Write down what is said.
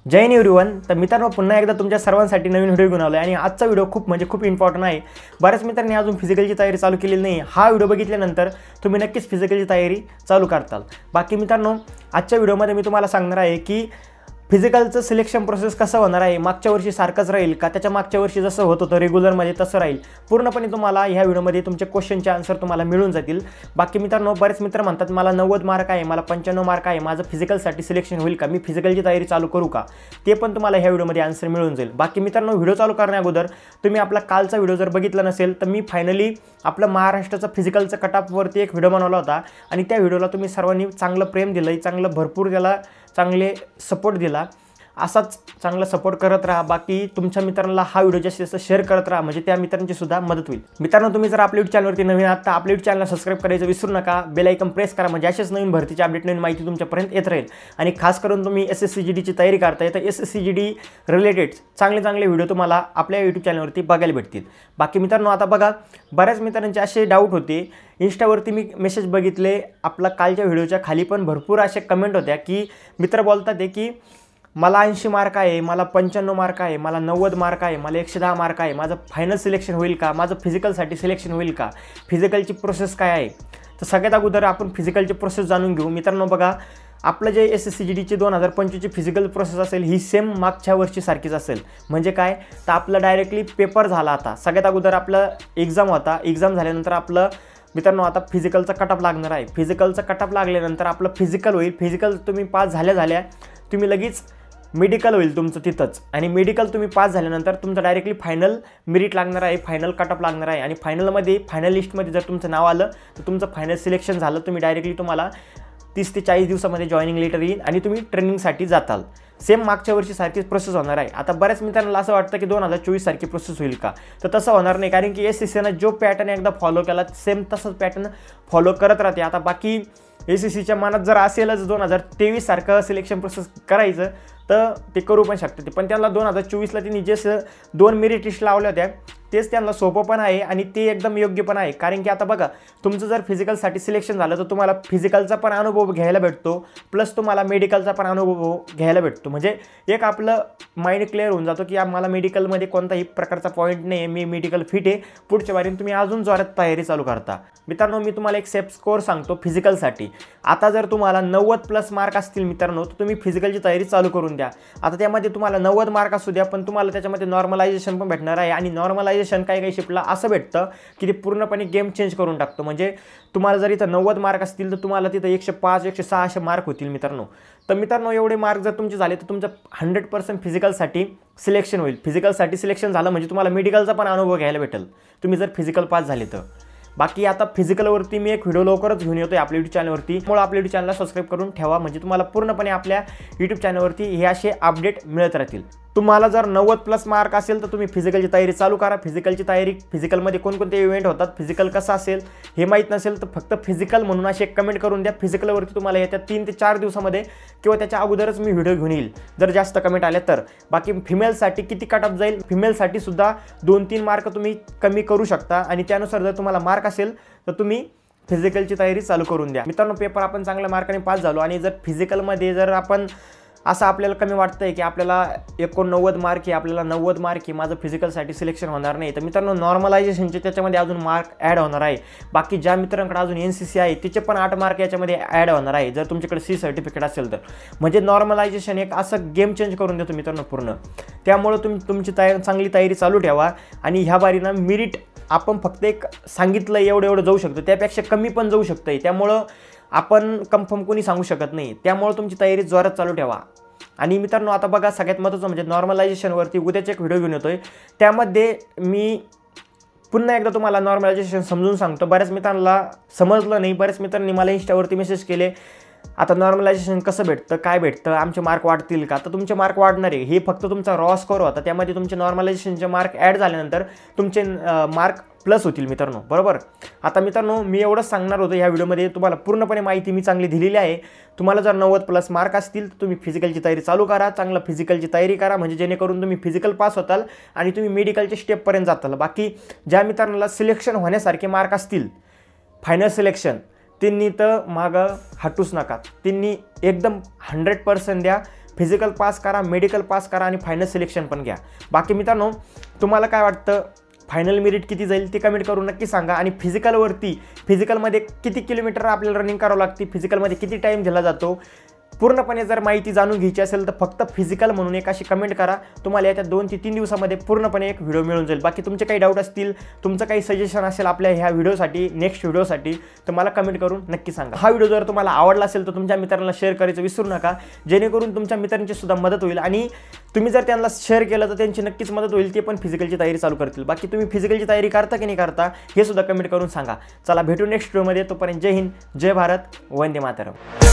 जय Hind everyone. तर मित्रांनो, पुन्हा एकदा तुमच्या सर्वांसाठी नवीन व्हिडिओ घेऊन आलो आहे आणि आजचा व्हिडिओ खूप इम्पॉर्टंट आहे। बऱ्याच मित्रांनी अजून फिजिकलची तयारी चालू केलेली नाही। हा व्हिडिओ बघितल्यानंतर तुम्ही नक्कीच फिजिकलची तयारी चालू करताल। बाकी मित्रांनो, आजच्या व्हिडिओमध्ये मी तुम्हाला सांगणार आहे की फिजिकलचं सिलेक्शन प्रोसेस कसं होणार आहे, मागच्या वर्षी सारखंच राहील का, त्याच्या मागच्या वर्षी जसं होत होतं रेग्युलरमध्ये तसं राहील, पूर्णपणे तुम्हाला ह्या व्हिडिओमध्ये तुमचे क्वेश्चनचे आन्सर तुम्हाला मिळून जातील। बाकी मित्रांनो, बरेच मित्र म्हणतात मला 90 मार्क आहे, मला 95 मार्क आहे, माझं फिजिकलसाठी सिलेक्शन होईल का, मी फिजिकलची तयारी चालू करू का, ते पण तुम्हाला ह्या व्हिडिओमध्ये आन्सर मिळून जाईल। बाकी मित्रांनो, व्हिडिओ चालू करण्या अगोदर तुम्ही आपला कालचा व्हिडिओ जर बघितला नसेल तर मी फायनली आपलं महाराष्ट्राचं फिजिकलचं कटअपवरती एक व्हिडिओ बनवला होता आणि त्या व्हिडिओला तुम्ही सर्वांनी चांगलं प्रेम दिलं, चांगलं भरपूर त्याला चांगले सपोर्ट दिला। असाच चांगला सपोर्ट करत राहा। बाकी तुमच्या मित्रांना हा व्हिडिओ जास्तीत जास्त शेअर करत राहा, म्हणजे त्या मित्रांची सुद्धा मदत होईल। मित्रांनो, तुम्ही जर आपल्या चॅनलवरती नवीन आहात तर आपल्या चॅनलला सबस्क्राइब करायचं विसरू नका, बेल आयकॉन प्रेस करा, म्हणजे अशाच नवीन भरतीची अपडेट नवीन माहिती तुमच्यापर्यंत येत राहील। आणि खास करून तुम्ही SSCGDची तयारी करताय तर SSCGD रिलेटेड चांगले व्हिडिओ तुम्हाला आपल्या YouTube चॅनलवरती बघायला भेटतील। बाकी मित्रांनो, आता बघा, बऱ्याच मित्रांचे असे डाऊट होते, इंस्टावरती मी मेसेज बघितले, आपला कालच्या व्हिडिओच्या खाली पण भरपूर असे कमेंट होत्या की मित्र बोलतात की मला 80 मार्क आहे, मला 95 मार्क आहे, मला 90 मार्क आहे, मला 110 मार्क आहे, माझं फायनल सिलेक्शन होईल का, माझं फिजिकलसाठी सिलेक्शन होईल का, फिजिकलची प्रोसेस काय आहे। तर सगळ्यात अगोदर आपण फिजिकलची प्रोसेस जाणून घेऊ। मित्रांनो बघा, आपलं जे SSCGDची 2025ची फिजिकल प्रोसेस असेल ही सेम मागच्या वर्षी सारखीच असेल। म्हणजे काय तर आपलं डायरेक्टली पेपर झाला। आता सगळ्यात अगोदर आपलं एक्झाम होता, एक्झाम झाल्यानंतर आपलं मित्रांनो आता फिजिकलचा कटअप लागणार आहे। फिजिकलचा कटअप लागल्यानंतर आपलं फिजिकल होईल। फिजिकल तुम्ही पास झाल्या तुम्ही लगेच मेडिकल होईल तुमचं तिथंच, आणि मेडिकल तुम्ही पास झाल्यानंतर तुमचं डायरेक्टली फायनल मेरिट लागणार आहे, फायनल कटअप लागणार आहे। आणि फायनलमध्ये फायनल लिस्टमध्ये जर तुमचं नाव आलं तर तुमचं फायनल सिलेक्शन झालं, तुम्ही डायरेक्टली तुम्हाला 30 ते 40 दिवसामध्ये जॉईनिंग लेटर येईल आणि तुम्ही ट्रेनिंगसाठी जाताल। सेम मागच्या वर्षी सारखीच प्रोसेस होणार आहे। आता बऱ्याच मित्रांना असं वाटतं की 2024 सारखी प्रोसेस होईल का, तर तसं होणार नाही, कारण की SSCनं जो पॅटर्न एकदा फॉलो केला सेम तसंच पॅटर्न फॉलो करत राहते। आता बाकी SSCच्या मनात जर असेलच 2023 सारखं सिलेक्शन प्रोसेस करायचं तर ते करू पण शकते, पण त्यांना 2024ला त्यांनी जे 2 मेरिट लिस्ट लावल्या होत्या तेच त्यांना सोपं पण आहे आणि ते एकदम योग्य पण आहे। कारण की आता बघा, तुमचं जर फिजिकलसाठी सिलेक्शन झालं तर तुम्हाला फिजिकलचा पण अनुभव घ्यायला भेटतो, प्लस तुम्हाला मेडिकलचा पण अनुभव घ्यायला भेटतो। म्हणजे एक आपलं माइंड क्लिअर होऊन जातो की मला मेडिकलमध्ये कोणताही प्रकारचा पॉईंट नाही आहे, मी मेडिकल फिट आहे, पुढच्या वारीने तुम्ही अजून जोरात तयारी चालू करता। मित्रांनो, मी तुम्हाला एक सेफ स्कोअर सांगतो फिजिकलसाठी। आता जर तुम्हाला 90+ मार्क असतील मित्रांनो तर तुम्ही फिजिकलची तयारी चालू करून द्या। आता त्यामध्ये तुम्हाला 90 मार्क असू द्या, पण तुम्हाला त्याच्यामध्ये नॉर्मलायझेशन पण भेटणार आहे। आणि नॉर्मलायझेशन काही शिफ्टला असं भेटतं की ते पूर्णपणे गेम चेंज करून टाकतो। म्हणजे तुम्हाला जर इथं 90 मार्क असतील तर तुम्हाला तिथं 105 106 असे मार्क होतील मित्रांनो। तर मित्रांनो, एवढे मार्क जर तुमचे झाले तर तुमचं 100% फिजिकलसाठी सिलेक्शन होईल। फिजिकलसाठी सिलेक्शन झालं म्हणजे तुम्हाला मेडिकलचा पण अनुभव घ्यायला भेटेल, तुम्ही जर फिजिकल पास झाले तर। बाकी आता फिजिकलवरती मी एक व्हिडिओ लवकरच घेऊन येतोय आपल्या YouTube चॅनलवरती, त्यामुळे आपल्या YouTube चॅनलला सबस्क्राइब करून ठेवा, म्हणजे तुम्हाला पूर्णपणे आपल्या YouTube चॅनलवरती हे असे अपडेट मिळत राहतील। तुम्हाला जर 90+ मार्क असेल तर तुम्ही फिजिकलची तयारी चालू करा। फिजिकलची तयारी, फिजिकलमध्ये कोणकोणते इव्हेंट होतात, फिजिकल कसं असेल हे माहीत नसेल तर फक्त फिजिकल म्हणून अशी एक कमेंट करून द्या। फिजिकलवरती तुम्हाला येत्या 3 ते 4 दिवसामध्ये किंवा त्याच्या अगोदरच मी व्हिडिओ घेऊन येईल जर जास्त कमेंट आल्या तर। बाकी फिमेलसाठी किती कटअप जाईल, फिमेलसाठी सुद्धा 2-3 मार्क तुम्ही कमी करू शकता, आणि त्यानुसार जर तुम्हाला मार्क असेल तर तुम्ही फिजिकलची तयारी चालू करून द्या। मित्रांनो, पेपर आपण चांगल्या मार्काने पास झालो आणि जर फिजिकलमध्ये जर आपण असं आपल्याला कमी वाटतंय की आपल्याला 89 मार्क आहे, आपल्याला 90 मार्क आहे, माझं फिजिकलसाठी सिलेक्शन होणार नाही, तर मित्रांनो नॉर्मलायझेशनचे त्याच्यामध्ये अजून मार्क ॲड होणार आहे। बाकी ज्या मित्रांकडे अजून NCC आहे तिचे पण 8 मार्क याच्यामध्ये ॲड होणार आहे जर तुमच्याकडे C सर्टिफिकेट असेल तर। म्हणजे नॉर्मलायझेशन एक असं गेम चेंज करून देतो मित्रांनो पूर्ण। त्यामुळे तुम्ही तुमची चांगली तयारी चालू ठेवा, आणि ह्या बारीनं मेरिट आपण फक्त एक सांगितलं एवढं जाऊ शकतो, त्यापेक्षा कमी पण जाऊ शकतं, त्यामुळं आपण कन्फर्म कोणी सांगू शकत नाही। त्यामुळे तुमची तयारी जोरात चालू ठेवा। आणि मित्रांनो, आता बघा, सगळ्यात महत्त्वाचं म्हणजे नॉर्मलायझेशनवरती उद्याचा एक व्हिडिओ घेऊन येतोय, त्यामध्ये मी पुन्हा एकदा तुम्हाला नॉर्मलायझेशन समजून सांगतो। बऱ्याच मित्रांना समजलं नाही, बऱ्याच मित्रांनी मला इंस्टावरती मेसेज केले, आता नॉर्मलायझेशन कसं भेटतं, काय भेटतं, आमचे मार्क वाढतील का, तर तुमचे मार्क वाढणार आहे। हे फक्त तुमचा रॉ स्कोअर होता, त्यामध्ये तुमचे नॉर्मलायझेशनचे मार्क ॲड झाल्यानंतर तुमचे मार्क प्लस होतील मित्रांनो, बरोबर। आता मित्रांनो, मी एवढंच सांगणार होतं ह्या व्हिडिओमध्ये, तुम्हाला पूर्णपणे माहिती मी चांगली दिलेली आहे। तुम्हाला जर 90+ मार्क असतील तर तुम्ही फिजिकलची तयारी चालू करा, चांगलं फिजिकलची तयारी करा, म्हणजे जेणेकरून तुम्ही फिजिकल पास होताल आणि तुम्ही मेडिकलच्या स्टेपपर्यंत जाताल। बाकी ज्या मित्रांना सिलेक्शन होण्यासारखे मार्क असतील, फायनल सिलेक्शन, त्यांनी तर मागं हटूच नका, त्यांनी एकदम 100% द्या, फिजिकल पास करा, मेडिकल पास करा आणि फायनल सिलेक्शन पण घ्या. बाकी मित्रांनो, तुम्हाला काय वाटतं, फायनल मेरिट किती जाईल ते कमेंट करून नक्की सांगा. आणि फिजिकलमध्ये किती किलोमीटर आपल्याला रनिंग करावं लागते, फिजिकलमध्ये किती टाईम दिला जातो, पूर्णपणे जर माहिती जाणून घ्यायची असेल तर फक्त फिजिकल म्हणून एक अशी कमेंट करा. तुम्हाला येत्या 2 ते 3 दिवसामध्ये पूर्णपणे एक व्हिडिओ मिळून जाईल. बाकी तुमचे काही डाऊट असतील, तुमचं काही सजेशन असेल आपल्या ह्या व्हिडिओसाठी, नेक्स्ट व्हिडिओसाठी, तर मला कमेंट करून नक्की सांगा. हा व्हिडिओ जर तुम्हाला आवडला असेल तर तुमच्या मित्रांना शेअर करायचं विसरू नका, जेणेकरून तुमच्या मित्रांची सुद्धा मदत होईल. आणि तुम्ही जर त्यांना शेअर केलं तर त्यांची नक्कीच मदत होईल, ते पण फिजिकलची तयारी चालू करतील. बाकी तुम्ही फिजिकलची तयारी करता की नाही करता हे सुद्धा कमेंट करून सांगा. चला भेटू नेक्स्ट व्हिडिओमध्ये. तोपर्यंत जय हिंद, जय भारत, वंदे मातरम.